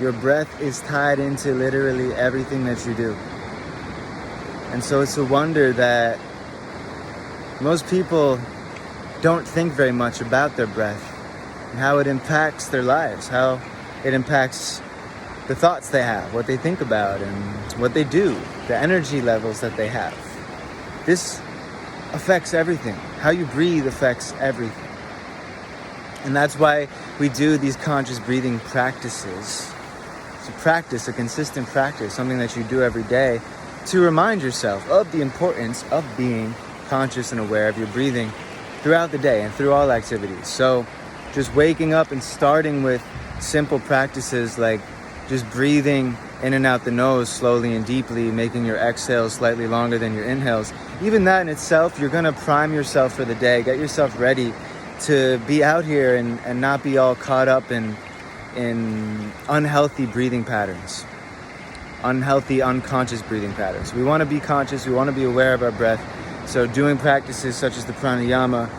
Your breath is tied into literally everything that you do. And so it's a wonder that most people don't think very much about their breath and how it impacts their lives, how it impacts the thoughts they have, what they think about and what they do, the energy levels that they have. This affects everything. How you breathe affects everything. And that's why we do these conscious breathing practices. It's a practice, a consistent practice, something that you do every day to remind yourself of the importance of being conscious and aware of your breathing throughout the day and through all activities. So just waking up and starting with simple practices like just breathing in and out the nose slowly and deeply, making your exhales slightly longer than your inhales. Even that in itself, you're gonna prime yourself for the day, get yourself ready to be out here and not be all caught up in unhealthy breathing patterns, unhealthy, unconscious breathing patterns. We wanna be conscious, we wanna be aware of our breath. So doing practices such as the pranayama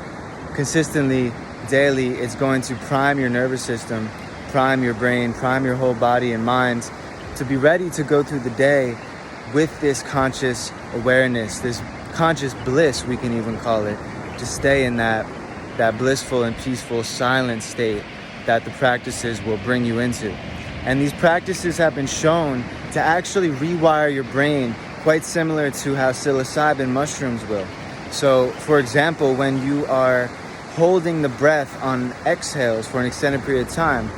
consistently, daily, it's going to prime your nervous system, prime your brain, prime your whole body and mind to be ready to go through the day with this conscious awareness, this conscious bliss, we can even call it, to stay in that blissful and peaceful silent state that the practices will bring you into. And these practices have been shown to actually rewire your brain quite similar to how psilocybin mushrooms will. So, for example, when you are holding the breath on exhales for an extended period of time,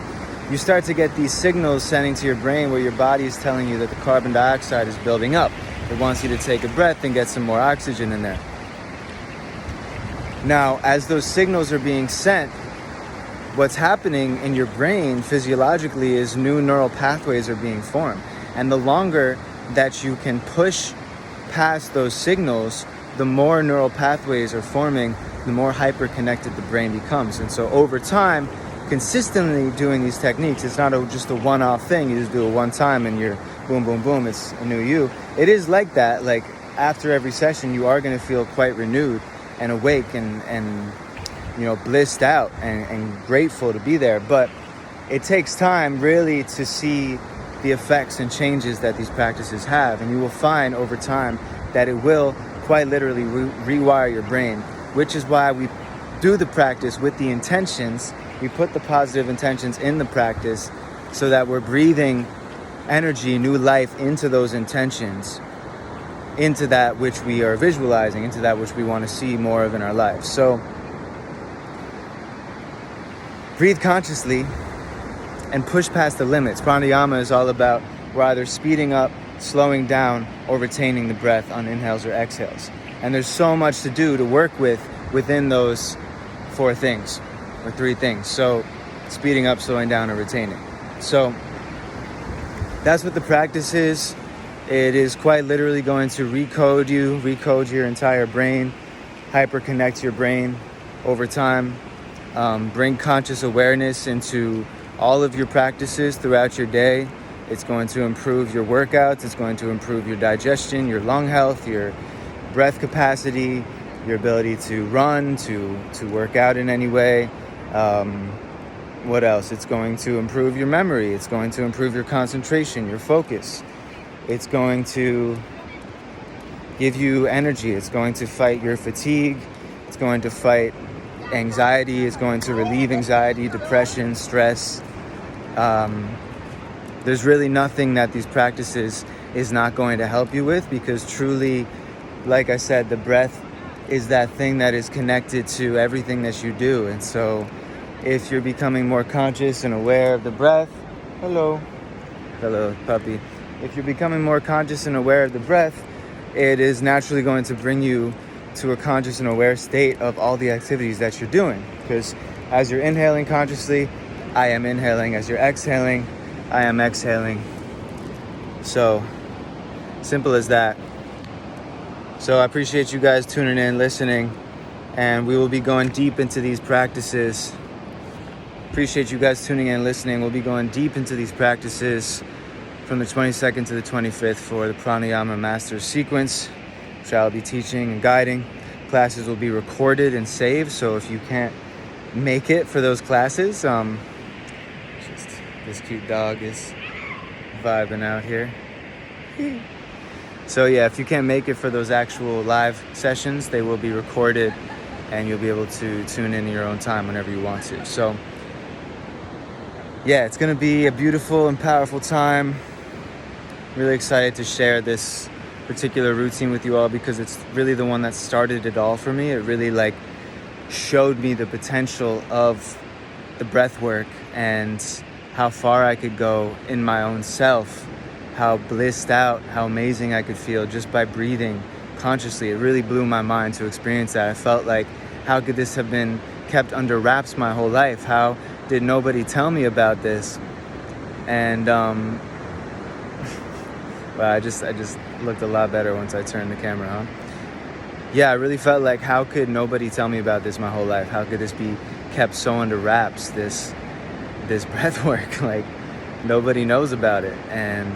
you start to get these signals sending to your brain where your body is telling you that the carbon dioxide is building up. It wants you to take a breath and get some more oxygen in there. Now, as those signals are being sent, what's happening in your brain physiologically is new neural pathways are being formed. And the longer that you can push past those signals, the more neural pathways are forming, the more hyper-connected the brain becomes. And so over time, consistently doing these techniques, it's not just a one-off thing. You just do it one time and you're boom, boom, boom, it's a new you. It is like that. Like after every session, you are going to feel quite renewed and awake and you know, blissed out and grateful to be there. But it takes time really to see the effects and changes that these practices have. And you will find over time that it will quite literally rewire your brain, which is why we do the practice with the intentions. We put the positive intentions in the practice so that we're breathing energy, new life into those intentions, into that which we are visualizing, into that which we want to see more of in our lives. So breathe consciously and push past the limits. Pranayama is all about we're either speeding up, slowing down, or retaining the breath on inhales or exhales. And there's so much to do to work with within those four things or three things. So speeding up, slowing down, or retaining. So that's what the practice is. It is quite literally going to recode your entire brain, hyper-connect your brain over time, bring conscious awareness into all of your practices throughout your day. It's going to improve your workouts. It's going to improve your digestion, your lung health, your breath capacity, your ability to run, to work out in any way. What else? It's going to improve your memory. It's going to improve your concentration, your focus. It's going to give you energy. It's going to fight your fatigue. It's going to fight anxiety. It's going to relieve anxiety, depression, stress. There's really nothing that these practices is not going to help you with, because truly, like I said, the breath is that thing that is connected to everything that you do. And so if you're becoming more conscious and aware of the breath, hello puppy. If you're becoming more conscious and aware of the breath, it is naturally going to bring you to a conscious and aware state of all the activities that you're doing. Because as you're inhaling consciously, I am inhaling. As you're exhaling, I am exhaling. So simple as that. So I appreciate you guys tuning in, listening, and we will be going deep into these practices. Appreciate you guys tuning in, listening. We'll be going deep into these practices from the 22nd to the 25th for the Pranayama Master's Sequence, which I'll be teaching and guiding. Classes will be recorded and saved, so if you can't make it for those classes, just this cute dog is vibing out here. So yeah, if you can't make it for those actual live sessions, they will be recorded and you'll be able to tune in your own time whenever you want to. So yeah, it's gonna be a beautiful and powerful time. Really excited to share this particular routine with you all because it's really the one that started it all for me. It really like showed me the potential of the breath work and how far I could go in my own self, how blissed out, how amazing I could feel just by breathing consciously. It really blew my mind to experience that. I felt like, how could this have been kept under wraps my whole life? How did nobody tell me about this? And well, I just looked a lot better once I turned the camera on. Yeah, I really felt like, how could nobody tell me about this my whole life? How could this be kept so under wraps, this breath work? Like, nobody knows about it. And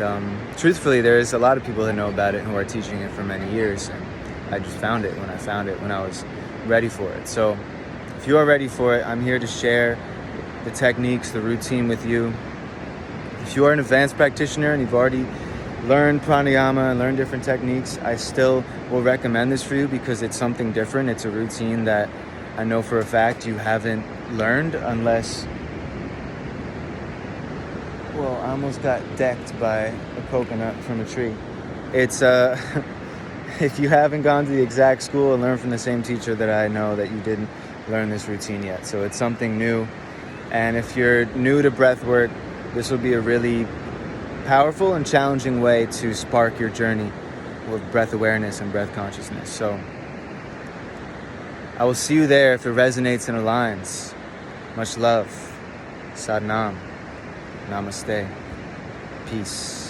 truthfully, there's a lot of people that know about it who are teaching it for many years. And I just found it when I was ready for it. So if you are ready for it, I'm here to share the techniques, the routine with you. If you are an advanced practitioner and you've already learned pranayama and learned different techniques, I still will recommend this for you because it's something different. It's a routine that I know for a fact you haven't learned unless... Well, I almost got decked by a coconut from a tree. It's if you haven't gone to the exact school and learned from the same teacher, that I know that you didn't learn this routine yet. So it's something new. And if you're new to breath work, this will be a really powerful and challenging way to spark your journey with breath awareness and breath consciousness. So I will see you there if it resonates and aligns. Much love. Sadnam. Namaste. Peace.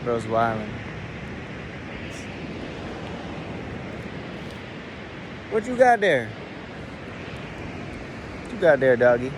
Bro's wildin'. What you got there? What you got there, doggy?